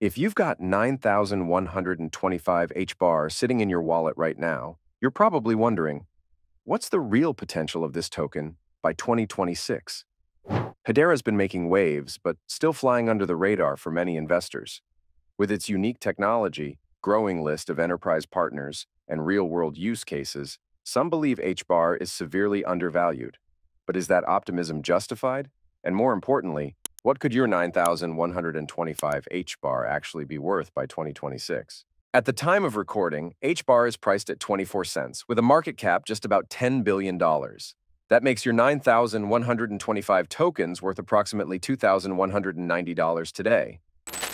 If you've got 9,125 HBAR sitting in your wallet right now, you're probably wondering, what's the real potential of this token by 2026? Hedera's been making waves, but still flying under the radar for many investors. With its unique technology, growing list of enterprise partners, and real-world use cases, some believe HBAR is severely undervalued. But is that optimism justified? And more importantly, what could your 9,125 HBAR actually be worth by 2026? At the time of recording, HBAR is priced at 24 cents, with a market cap just about $10 billion. That makes your 9,125 tokens worth approximately $2,190 today.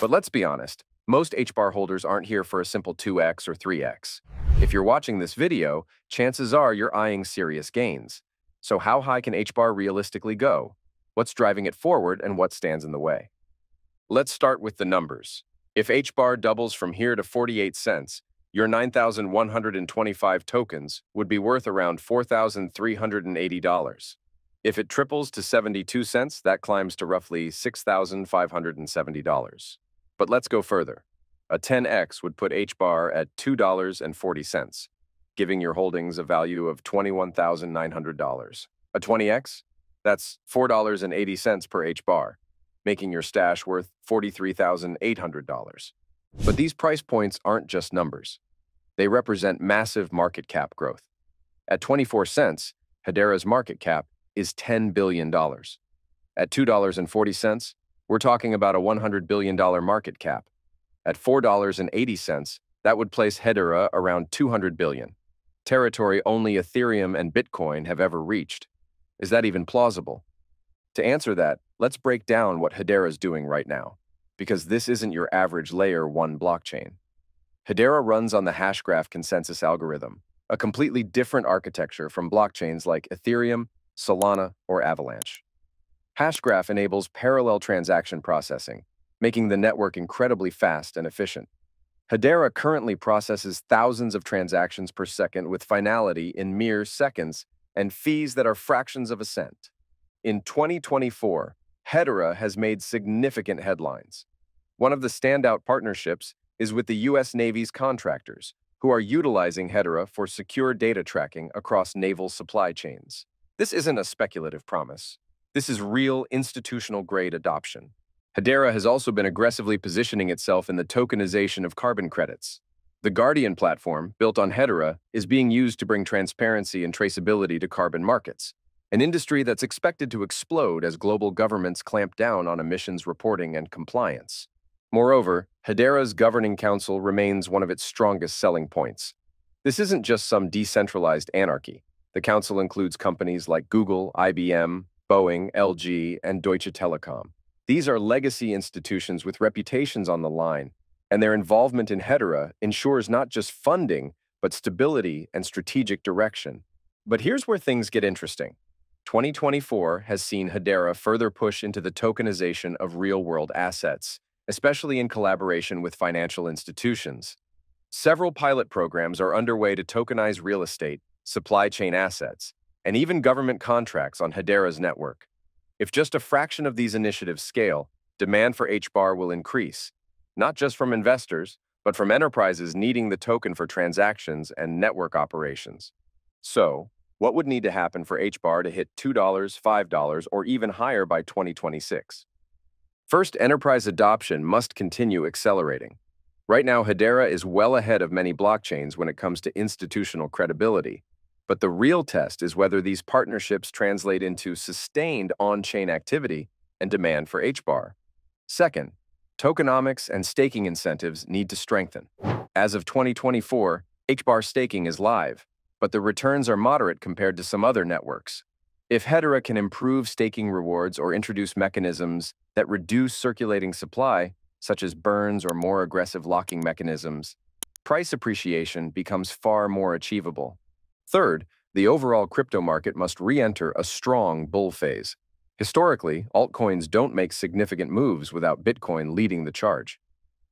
But let's be honest, most HBAR holders aren't here for a simple 2x or 3x. If you're watching this video, chances are you're eyeing serious gains. So how high can HBAR realistically go? What's driving it forward and what stands in the way? Let's start with the numbers. If HBAR doubles from here to 48 cents, your 9,125 tokens would be worth around $4,380. If it triples to 72 cents, that climbs to roughly $6,570. But let's go further. A 10x would put HBAR at $2.40, giving your holdings a value of $21,900. A 20x? That's $4.80 per HBAR, making your stash worth $43,800. But these price points aren't just numbers. They represent massive market cap growth. At 24 cents, Hedera's market cap is $10 billion. At $2.40, we're talking about a $100 billion market cap. At $4.80, that would place Hedera around $200 billion, territory only Ethereum and Bitcoin have ever reached. Is that even plausible? To answer that, let's break down what Hedera is doing right now, because this isn't your average Layer 1 blockchain. Hedera runs on the Hashgraph consensus algorithm, a completely different architecture from blockchains like Ethereum, Solana, or Avalanche. Hashgraph enables parallel transaction processing, making the network incredibly fast and efficient. Hedera currently processes thousands of transactions per second with finality in mere seconds and fees that are fractions of a cent. In 2024, Hedera has made significant headlines. One of the standout partnerships is with the U.S. Navy's contractors, who are utilizing Hedera for secure data tracking across naval supply chains. This isn't a speculative promise. This is real institutional-grade adoption. Hedera has also been aggressively positioning itself in the tokenization of carbon credits. The Guardian platform, built on Hedera, is being used to bring transparency and traceability to carbon markets, an industry that's expected to explode as global governments clamp down on emissions reporting and compliance. Moreover, Hedera's governing council remains one of its strongest selling points. This isn't just some decentralized anarchy. The council includes companies like Google, IBM, Boeing, LG, and Deutsche Telekom. These are legacy institutions with reputations on the line, and their involvement in Hedera ensures not just funding, but stability and strategic direction. But here's where things get interesting. 2024 has seen Hedera further push into the tokenization of real-world assets, especially in collaboration with financial institutions. Several pilot programs are underway to tokenize real estate, supply chain assets, and even government contracts on Hedera's network. If just a fraction of these initiatives scale, demand for HBAR will increase, not just from investors, but from enterprises needing the token for transactions and network operations. So, what would need to happen for HBAR to hit $2, $5, or even higher by 2026? First, enterprise adoption must continue accelerating. Right now, Hedera is well ahead of many blockchains when it comes to institutional credibility. But the real test is whether these partnerships translate into sustained on-chain activity and demand for HBAR. Second, tokenomics and staking incentives need to strengthen. As of 2024, HBAR staking is live, but the returns are moderate compared to some other networks. If Hedera can improve staking rewards or introduce mechanisms that reduce circulating supply, such as burns or more aggressive locking mechanisms, price appreciation becomes far more achievable. Third, the overall crypto market must re-enter a strong bull phase. Historically, altcoins don't make significant moves without Bitcoin leading the charge.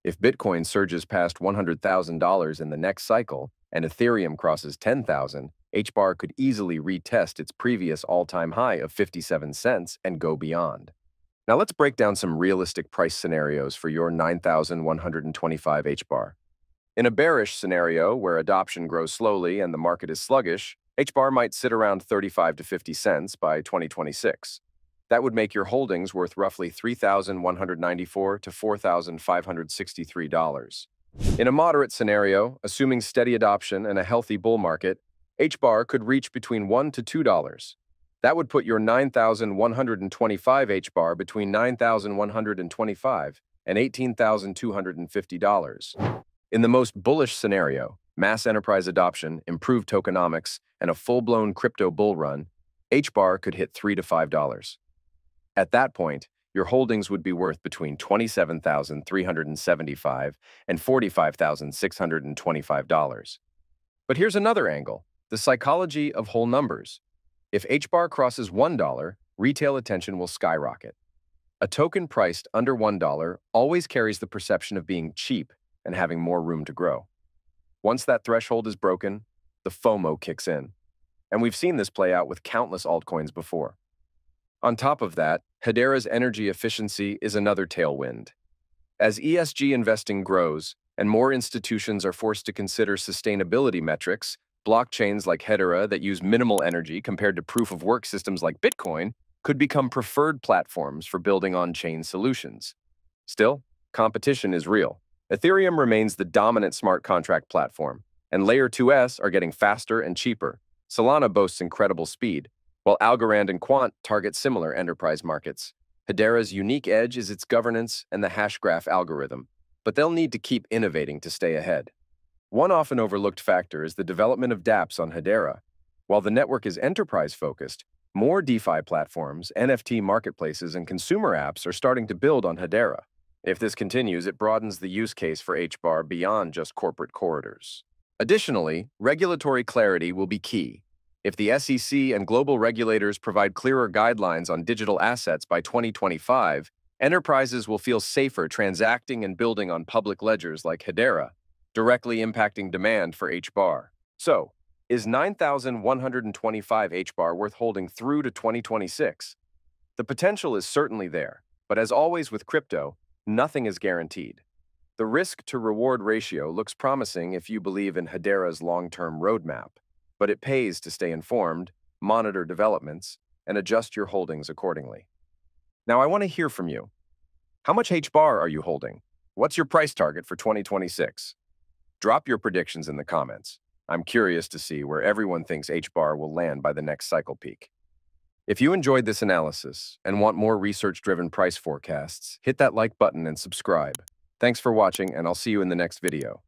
If Bitcoin surges past $100,000 in the next cycle and Ethereum crosses 10,000, HBAR could easily retest its previous all-time high of 57 cents and go beyond. Now let's break down some realistic price scenarios for your 9,125 HBAR. In a bearish scenario where adoption grows slowly and the market is sluggish, HBAR might sit around 35 to 50 cents by 2026. That would make your holdings worth roughly $3,194 to $4,563. In a moderate scenario, assuming steady adoption and a healthy bull market, HBAR could reach between $1 to $2. That would put your 9,125 HBAR between $9,125 and $18,250. In the most bullish scenario, mass enterprise adoption, improved tokenomics, and a full-blown crypto bull run, HBAR could hit $3 to $5. At that point, your holdings would be worth between $27,375 and $45,625. But here's another angle, the psychology of whole numbers. If HBAR crosses $1, retail attention will skyrocket. A token priced under $1 always carries the perception of being cheap and having more room to grow. Once that threshold is broken, the FOMO kicks in. And we've seen this play out with countless altcoins before. On top of that, Hedera's energy efficiency is another tailwind. As ESG investing grows and more institutions are forced to consider sustainability metrics, blockchains like Hedera that use minimal energy compared to proof-of-work systems like Bitcoin could become preferred platforms for building on-chain solutions. Still, competition is real. Ethereum remains the dominant smart contract platform, and Layer 2s are getting faster and cheaper. Solana boasts incredible speed, while Algorand and Quant target similar enterprise markets. Hedera's unique edge is its governance and the hash graph algorithm, but they'll need to keep innovating to stay ahead. One often overlooked factor is the development of dApps on Hedera. While the network is enterprise-focused, more DeFi platforms, NFT marketplaces, and consumer apps are starting to build on Hedera. If this continues, it broadens the use case for HBAR beyond just corporate corridors. Additionally, regulatory clarity will be key. If the SEC and global regulators provide clearer guidelines on digital assets by 2025, enterprises will feel safer transacting and building on public ledgers like Hedera, directly impacting demand for HBAR. So, is 9,125 HBAR worth holding through to 2026? The potential is certainly there, but as always with crypto, nothing is guaranteed. The risk-to-reward ratio looks promising if you believe in Hedera's long-term roadmap, but it pays to stay informed, monitor developments, and adjust your holdings accordingly. Now, I want to hear from you. How much HBAR are you holding? What's your price target for 2026? Drop your predictions in the comments. I'm curious to see where everyone thinks HBAR will land by the next cycle peak. If you enjoyed this analysis and want more research-driven price forecasts, hit that like button and subscribe. Thanks for watching, and I'll see you in the next video.